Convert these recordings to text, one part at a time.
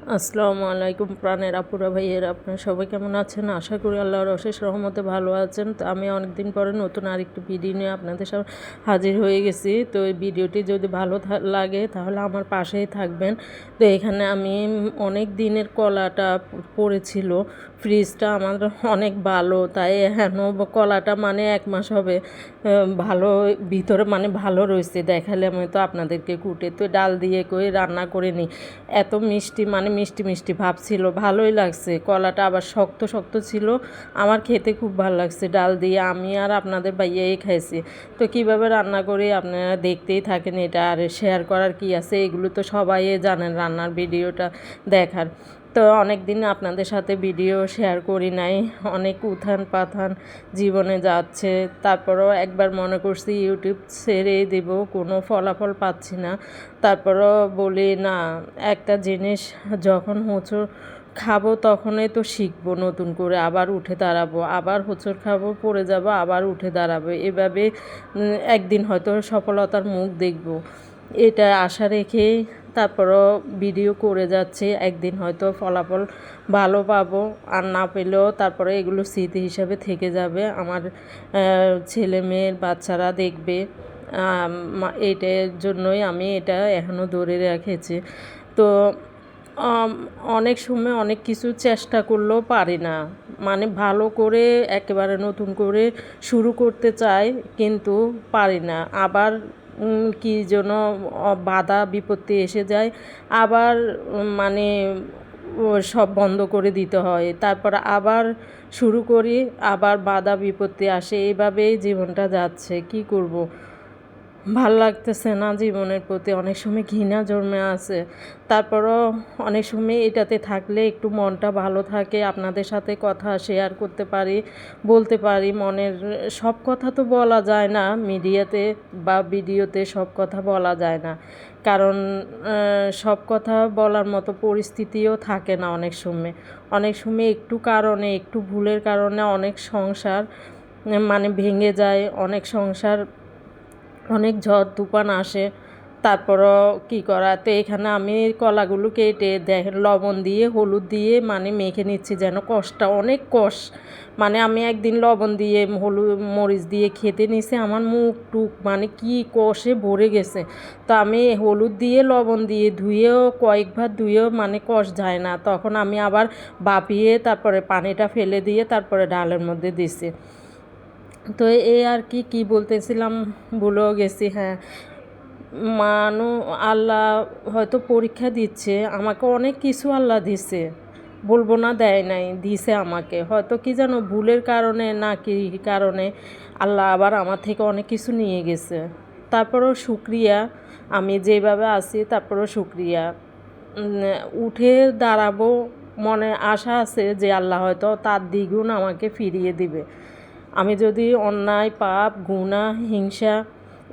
আসসালামু আলাইকুম প্রাণের আপুরা ভাইয়েরা, আপনারা সবাই কেমন আছেন? আশা করি আল্লাহর অশেষ রহমতে ভালো আছেন। তো আমি অনেকদিন পরে নতুন আরেকটি ভিডিও নিয়ে আপনাদের সামনে হাজির হয়ে গেছি। তো এই ভিডিওটি যদি ভালো লাগে তাহলে আমার পাশেই থাকবেন। তো এখানে আমি অনেক দিনের কলাটা পড়েছিল, ফ্রিজটা আমার অনেক ভালো, তাই হেন কলাটা মানে 1 মাস হবে ভালো ভিতরে মানে ভালো রয়েছে। দেখালে আমি তো আপনাদেরকে কুটে তো ডাল দিয়ে করে রান্না করে নিই। এত মিষ্টি মানে মিষ্টি মিষ্টি ভাব ছিল, ভালোই লাগছে। কলাটা আবার শক্ত শক্ত ছিল, আমার খেতে খুব ভালো লাগছে ডাল দিয়ে। আমি আর আপনাদের ভাইয়াই খাইছি। তো কীভাবে রান্না করি আপনারা দেখতেই থাকেন, এটা আর শেয়ার করার কি আছে, এগুলো তো সবাই জানেন রান্নার ভিডিওটা দেখার। তো অনেক দিন আপনাদের সাথে ভিডিও শেয়ার করি নাই, অনেক উত্থান পাথান জীবনে যাচ্ছে। তারপরও একবার মনে করছি ইউটিউব ছেড়েই দেব, কোনো ফলাফল পাচ্ছি না। তারপরও বলি না, একটা জিনিস যখন হোঁচট খাবো তখনই তো শিখবো, নতুন করে আবার উঠে দাঁড়াবো, আবার হোঁচট খাবো, পড়ে যাব, আবার উঠে দাঁড়াবো। এভাবে একদিন হয়তো সফলতার মুখ দেখবো, এটা আশা রেখেই তারপরও ভিডিও করে যাচ্ছে। একদিন হয়তো ফলাফল ভালো পাবো, আর না পেলেও তারপরে এগুলো স্মৃতি হিসাবে থেকে যাবে। আমার ছেলে মেয়ের বাচ্চারা দেখবে। এইটার জন্যই আমি এটা এখনও ধরে রেখেছি। তো অনেক সময় অনেক কিছু চেষ্টা করলেও পারি না, মানে ভালো করে একেবারে নতুন করে শুরু করতে চাই কিন্তু পারি না। আবার কি যেন বাধা বিপত্তি এসে যায়, আবার মানে সব বন্ধ করে দিতে হয়, তারপর আবার শুরু করি, আবার বাধা বিপত্তি আসে। এইভাবেই জীবনটা যাচ্ছে, কি করব। ভাল লাগতেছে না, জীবনের প্রতি অনেক সময় ঘৃণা জন্মে আছে। তারপরও অনেক সময় এটাতে থাকলে একটু মনটা ভালো থাকে, আপনাদের সাথে কথা শেয়ার করতে পারি, বলতে পারি। মনের সব কথা তো বলা যায় না মিডিয়াতে বা ভিডিওতে, সব কথা বলা যায় না, কারণ সব কথা বলার মতো পরিস্থিতিও থাকে না। অনেক সময় একটু কারণে, একটু ভুলের কারণে অনেক সংসার মানে ভেঙে যায়, অনেক সংসার অনেক ঝড় তুফান আসে। তারপরও কী করা, তো এখানে আমি কলাগুলো কেটে দেখেন লবণ দিয়ে হলুদ দিয়ে মানে মেখে নিচ্ছি, যেন কষটা অনেক কষ। মানে আমি একদিন লবণ দিয়ে হলুদ মরিচ দিয়ে খেতে নিছি, আমার মুখ টুক মানে কি কষে ভরে গেছে। তো আমি হলুদ দিয়ে লবণ দিয়ে ধুয়েও কয়েকবার ধুয়েও মানে কষ যায় না, তখন আমি আবার ভাপিয়ে তারপরে পানিটা ফেলে দিয়ে তারপরে ডালের মধ্যে দিছি। তো এই আর কি বলতেছিলাম ভুলেও গেছি। হ্যাঁ, আল্লাহ হয়তো পরীক্ষা দিচ্ছে আমাকে, অনেক কিছু আল্লাহ দিছে, বলবো না দেয় নাই, দিছে আমাকে। হয়তো কি জানো ভুলের কারণে না কি কারণে আল্লাহ আবার আমার থেকে অনেক কিছু নিয়ে গেছে। তারপরও শুক্রিয়া, আমি যেভাবে আছি তারপরও শুক্রিয়া। উঠে দাঁড়াবো, মনে আশা আছে যে আল্লাহ হয়তো তার দ্বিগুণ আমাকে ফিরিয়ে দিবে। আমি যদি অন্যায় পাপ গুনাহ হিংসা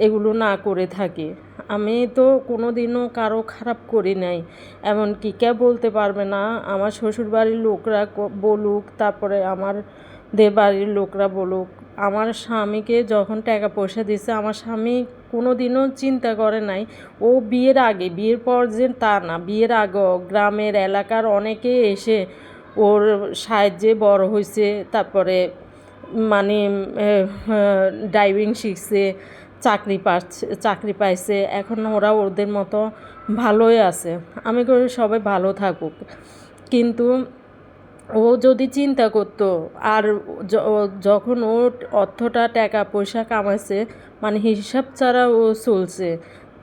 এগুলো না করে থাকি। আমি তো কোনো দিনও কারো খারাপ করি নাই, এমনকি কে বলতে পারবে না। আমার শ্বশুরবাড়ির লোকরা বলুক, তারপরে আমার বাড়ির লোকরা বলুক, আমার স্বামীকে যখন টাকা পয়সা দিছে, আমার স্বামী কোনো দিনও চিন্তা করে নাই। ও বিয়ের আগে, বিয়ের পর যে তা না, বিয়ের আগেও গ্রামের এলাকার অনেকে এসে ওর সাহায্যে বড় হয়েছে। তারপরে মানে ড্রাইভিং শিখছে, চাকরি পাইছে, এখন ওরা ওদের মতো ভালোই আছে। আমি করি সবাই ভালো থাকুক, কিন্তু ও যদি চিন্তা করতো, আর যখন ও অর্থটা টাকা পয়সা কামাইছে মানে হিসাব ছাড়া ও চলছে।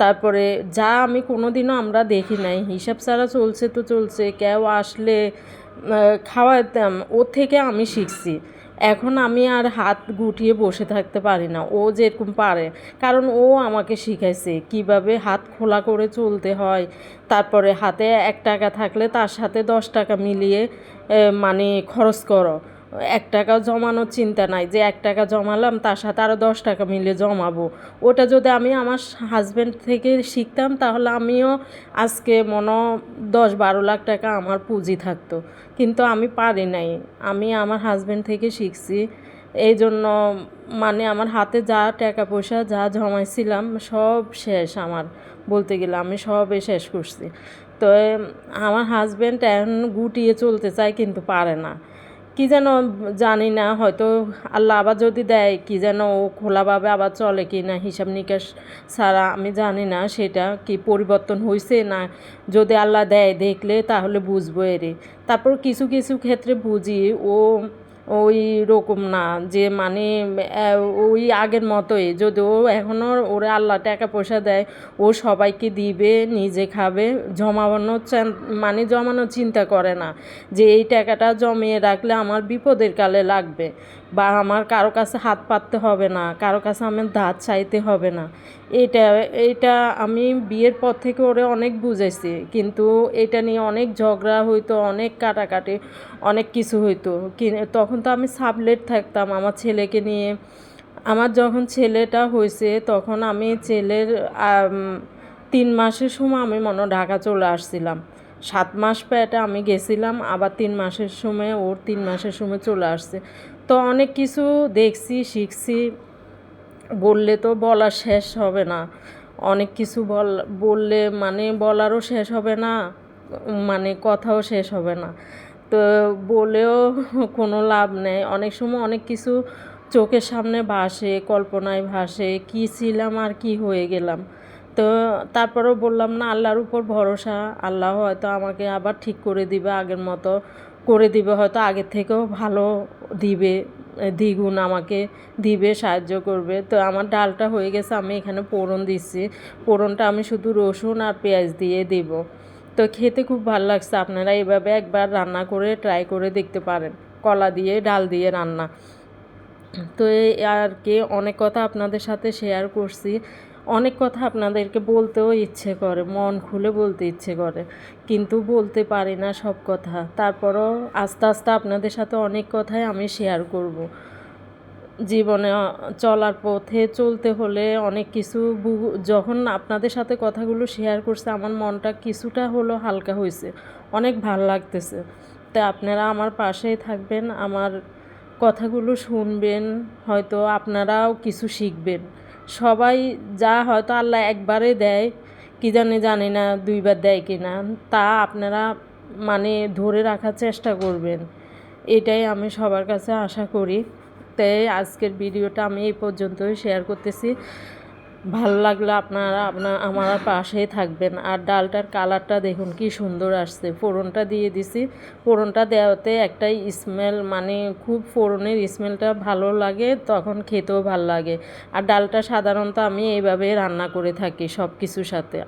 তারপরে যা আমি কোনো দিনও আমরা দেখি নাই, হিসাব ছাড়া চলছে তো চলছে। কেউ আসলে খাওয়াতাম, ওর থেকে আমি শিখছি। এখন আমি আর হাত গুটিয়ে বসে থাকতে পারি না, ও যেরকম পারে, কারণ ও আমাকে শিখাইছে কিভাবে হাত খোলা করে চলতে হয়। তারপরে হাতে 1 টাকা থাকলে তার সাথে 10 টাকা মিলিয়ে মানে খরচ করো। 1 টাকা জমানোর চিন্তা নাই যে 1 টাকা জমালাম তার সাথে আরও 10 টাকা মিলিয়ে জমাবো। ওটা যদি আমি আমার হাজব্যান্ড থেকে শিখতাম তাহলে আমিও আজকে 10-12 লাখ টাকা আমার পুঁজি থাকতো, কিন্তু আমি পারি নাই। আমি আমার হাজব্যান্ড থেকে শিখছি। এই জন্য মানে আমার হাতে যা টাকা পয়সা যা জমাইছিলাম সব শেষ, আমার বলতে গেলে আমি সবই শেষ করছি। তো আমার হাজব্যান্ড এখন গুটিয়ে চলতে চায় কিন্তু পারে না, কি যেন জানি না, হয়তো আল্লাহ আবার যদি দেয় কি যেন ও খোলাভাবে আবার চলে কি না হিসাব নিকাশ ছাড়া, আমি জানি না সেটা কি পরিবর্তন হয়েছে না। যদি আল্লাহ দেয় দেখলে তাহলে বুঝবো এরে। তারপর কিছু কিছু ক্ষেত্রে বুঝি ও ওই রকম না যে মানে ওই আগের মতোই, যদি ও এখনও ওরে আল্লাহ টাকা পয়সা দেয় ও সবাইকে দিবে, নিজে খাবে, মানে জমানোর চিন্তা করে না যে এই টাকাটা জমিয়ে রাখলে আমার বিপদের কালে লাগবে, বা আমার কারো কাছে হাত পাততে হবে না, কারো কাছে আমার ধার চাইতে হবে না। এটা এটা আমি বিয়ের পর থেকে ওরে অনেক বুঝাইছি, কিন্তু এটা নিয়ে অনেক ঝগড়া হইতো, অনেক কাটাকাটি, অনেক কিছু হইতো। তখন তো আমি সাবলেট থাকতাম আমার ছেলেকে নিয়ে। আমার যখন ছেলেটা হয়েছে তখন আমি ছেলের 3 মাসের সময় আমি মনে হয় ঢাকা চলে আসছিলাম। 7 মাস পেটে আমি গেছিলাম, আবার 3 মাসের সময় ওর 3 মাসের সময় চলে আসছে। তো অনেক কিছু দেখছি, শিখছি, বললে তো বলা শেষ হবে না। অনেক কিছু বললে মানে বলারও শেষ হবে না, মানে কথাও শেষ হবে না। তো বলেও কোনো লাভ নেই। অনেক সময় অনেক কিছু চোখের সামনে ভাসে, কল্পনায় ভাসে, কী ছিলাম আর কি হয়ে গেলাম। তো তারপরেও বললাম না, আল্লাহর উপর ভরসা, আল্লাহ হয়তো আমাকে আবার ঠিক করে দিবে, আগের মতো করে দিবে, হয়তো আগের থেকেও ভালো দিবে, দ্বিগুণ আমাকে দিবে, সাহায্য করবে। তো আমার ডালটা হয়ে গেছে, আমি এখানে ফোড়ন দিচ্ছি। ফোড়নটা আমি শুধু রসুন আর পেঁয়াজ দিয়ে দিব। তো খেতে খুব ভালো লাগছে। আপনারা এইভাবে একবার রান্না করে ট্রাই করে দেখতে পারেন, কলা দিয়ে ডাল দিয়ে রান্না। তো এই আর কি, অনেক কথা আপনাদের সাথে শেয়ার করছি, অনেক কথা আপনাদেরকে বলতেও ইচ্ছে করে, মন খুলে বলতে ইচ্ছে করে, কিন্তু বলতে পারি না সব কথা। তারপরও আস্তে আস্তে আপনাদের সাথে অনেক কথাই আমি শেয়ার করব। জীবনে চলার পথে চলতে হলে অনেক কিছু যখন আপনাদের সাথে কথাগুলো শেয়ার করছে আমার মনটা কিছুটা হলো হালকা হয়েছে, অনেক ভালো লাগতেছে। তো আপনারা আমার পাশেই থাকবেন, আমার কথাগুলো শুনবেন, হয়তো আপনারাও কিছু শিখবেন। সবাই যা হয়তো আল্লাহ একবারে দেয়, কি জানি না 2বার দেয় কি না, তা আপনারা মানে ধরে রাখার চেষ্টা করবেন, এটাই আমি সবার কাছে আশা করি। তাই আজকের ভিডিওটা আমি এই পর্যন্তই শেয়ার করতেছি। ভালো লাগলে আপনারা আমার পাশেই থাকবেন। আর ডালটার কালারটা দেখুন কি সুন্দর আসছে, ফোড়নটা দিয়ে দিছি। ফোড়নটা দেওয়াতে একটাই স্মেল, মানে খুব ফোড়নের স্মেলটা ভালো লাগে, তখন খেতেও ভালো লাগে। আর ডালটা সাধারণত আমি এইভাবে রান্না করে থাকি সব কিছুর সাথে।